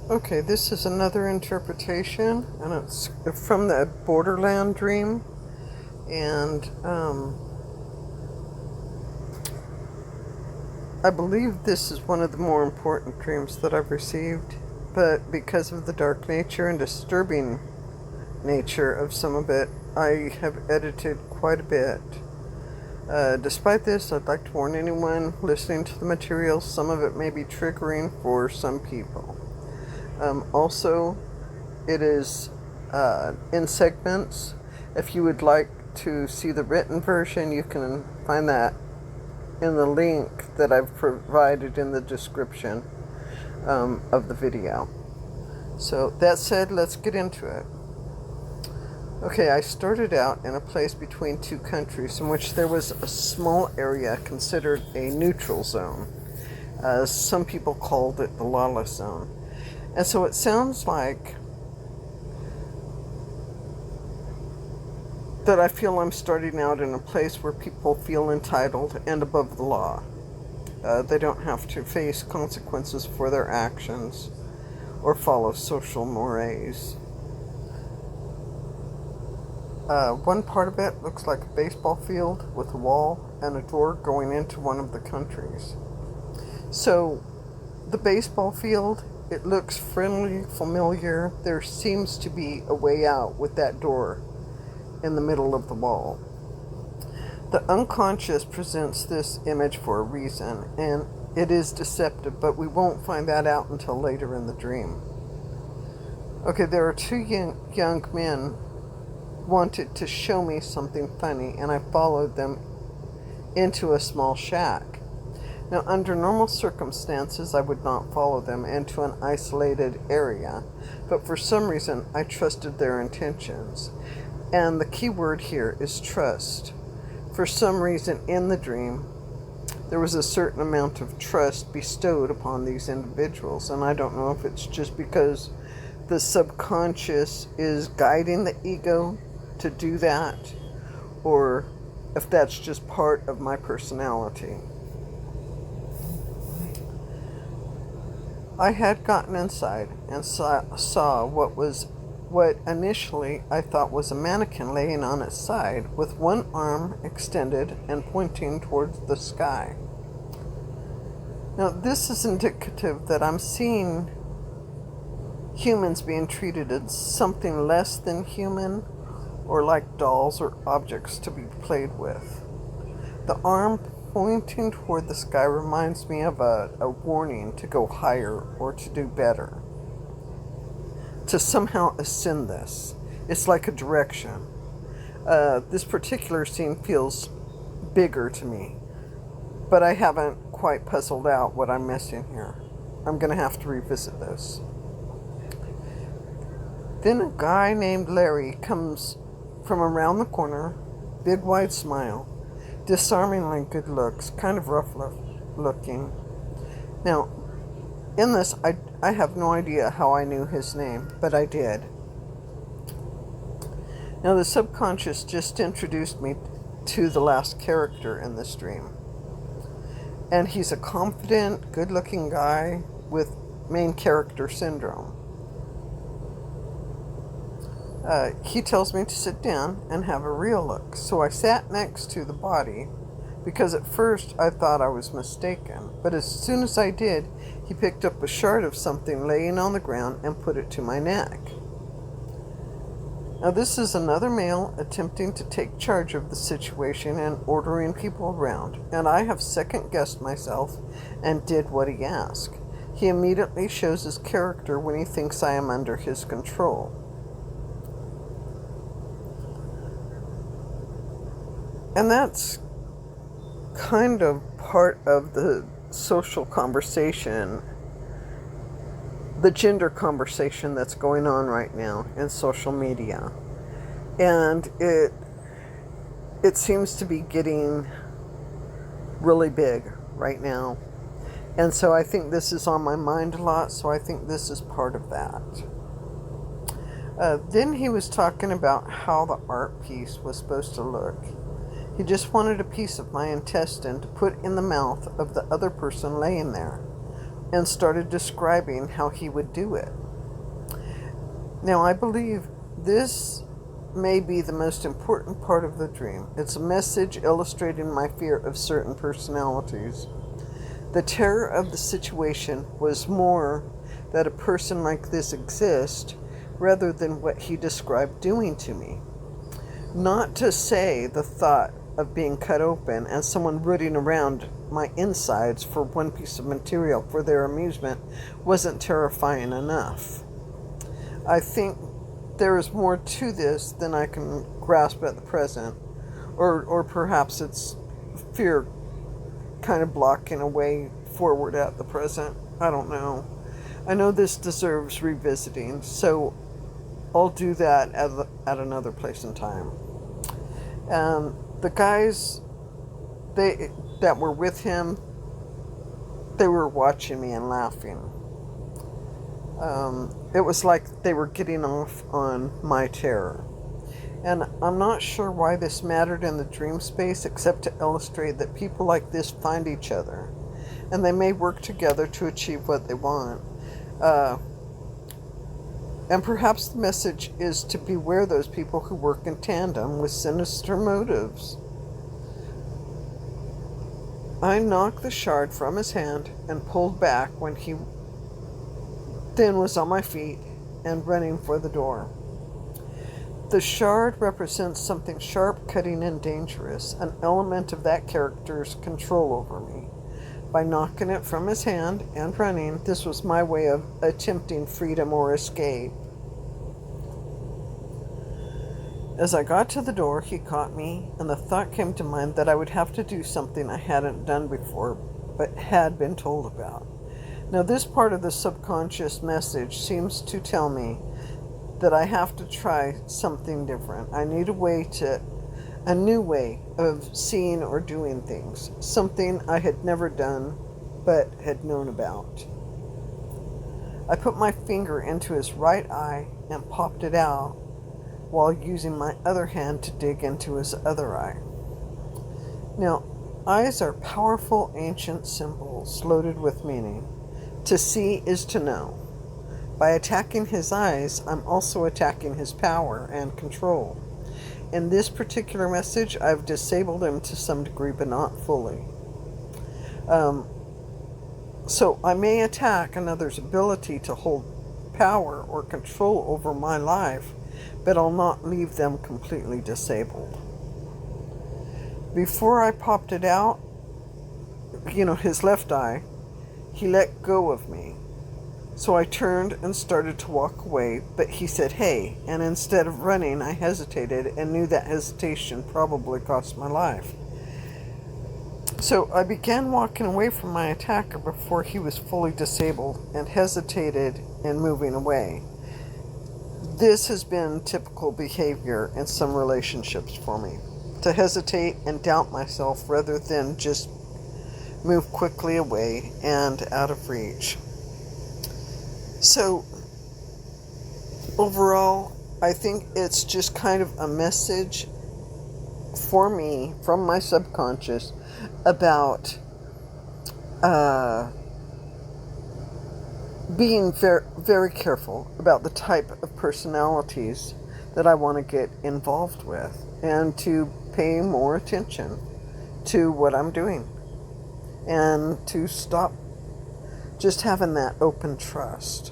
Okay, this is another interpretation, and it's from the Borderland dream. And I believe this is one of the more important dreams that I've received, but because of the dark nature and disturbing nature of some of it, I have edited quite a bit. Despite this, I'd like to warn anyone listening to the material, some of it may be triggering for some people. Also, it is in segments. If you would like to see the written version, you can find that in the link that I've provided in the description of the video. So that said, let's get into it. Okay, I started out in a place between two countries in which there was a small area considered a neutral zone. Some people called it the lawless zone. And so it sounds like that I feel I'm starting out in a place where people feel entitled and above the law. They don't have to face consequences for their actions or follow social mores. One part of it looks like a baseball field with a wall and a door going into one of the countries. So the baseball field, it looks friendly, familiar. There seems to be a way out with that door in the middle of the wall. The unconscious presents this image for a reason, and it is deceptive, but we won't find that out until later in the dream. Okay, there are two young men wanted to show me something funny, and I followed them into a small shack. Now, under normal circumstances, I would not follow them into an isolated area, but for some reason, I trusted their intentions. And the key word here is trust. For some reason in the dream, there was a certain amount of trust bestowed upon these individuals, and I don't know if it's just because the subconscious is guiding the ego to do that, or if that's just part of my personality. I had gotten inside and saw what initially I thought was a mannequin laying on its side with one arm extended and pointing towards the sky. Now, this is indicative that I'm seeing humans being treated as something less than human, or like dolls or objects to be played with. The arm pointing toward the sky reminds me of a warning to go higher or to do better, to somehow ascend this. It's like a direction. This particular scene feels bigger to me, but I haven't quite puzzled out what I'm missing here. I'm going to have to revisit this. Then a guy named Larry comes from around the corner, big wide smile, disarmingly good looks, kind of rough looking. Now, in this, I have no idea how I knew his name, but I did. Now, the subconscious just introduced me to the last character in this dream. And he's a confident, good-looking guy with main character syndrome. He tells me to sit down and have a real look. So I sat next to the body because at first I thought I was mistaken. But as soon as I did, he picked up a shard of something laying on the ground and put it to my neck. Now, this is another male attempting to take charge of the situation and ordering people around, and I have second-guessed myself and did what he asked. He immediately shows his character when he thinks I am under his control. And that's kind of part of the social conversation, the gender conversation that's going on right now in social media. And it seems to be getting really big right now. And so I think this is on my mind a lot, so I think this is part of that. Then he was talking about how the art piece was supposed to look. He just wanted a piece of my intestine to put in the mouth of the other person laying there. and started describing how he would do it. Now, I believe this may be the most important part of the dream. It's a message illustrating my fear of certain personalities. The terror of the situation was more that a person like this exists rather than what he described doing to me. Not to say the thought of being cut open and someone rooting around my insides for one piece of material for their amusement wasn't terrifying enough. I think there is more to this than I can grasp at the present, or perhaps it's fear kind of blocking a way forward at the present. I don't know. I know this deserves revisiting, so I'll do that at another place and time. The guys that were with him, they were watching me and laughing. It was like they were getting off on my terror. And I'm not sure why this mattered in the dream space, except to illustrate that people like this find each other, and they may work together to achieve what they want. And perhaps the message is to beware those people who work in tandem with sinister motives. I knocked the shard from his hand and pulled back when he then was on my feet and running for the door. The shard represents something sharp, cutting, and dangerous, an element of that character's control over me. By knocking it from his hand and running, this was my way of attempting freedom or escape. As I got to the door, he caught me, and the thought came to mind that I would have to do something I hadn't done before, but had been told about. Now, this part of the subconscious message seems to tell me that I have to try something different. I need a new way of seeing or doing things, something I had never done but had known about. I put my finger into his right eye and popped it out while using my other hand to dig into his other eye. Now, eyes are powerful ancient symbols loaded with meaning. To see is to know. By attacking his eyes, I'm also attacking his power and control. In this particular message, I've disabled him to some degree, but not fully. So I may attack another's ability to hold power or control over my life, but I'll not leave them completely disabled. Before I popped it out, his left eye, he let go of me. So I turned and started to walk away, but he said, "Hey," and instead of running, I hesitated and knew that hesitation probably cost my life. So I began walking away from my attacker before he was fully disabled and hesitated in moving away. This has been typical behavior in some relationships for me, to hesitate and doubt myself rather than just move quickly away and out of reach. So, overall, I think it's just kind of a message for me from my subconscious about being very, very careful about the type of personalities that I want to get involved with, and to pay more attention to what I'm doing, and to stop just having that open trust.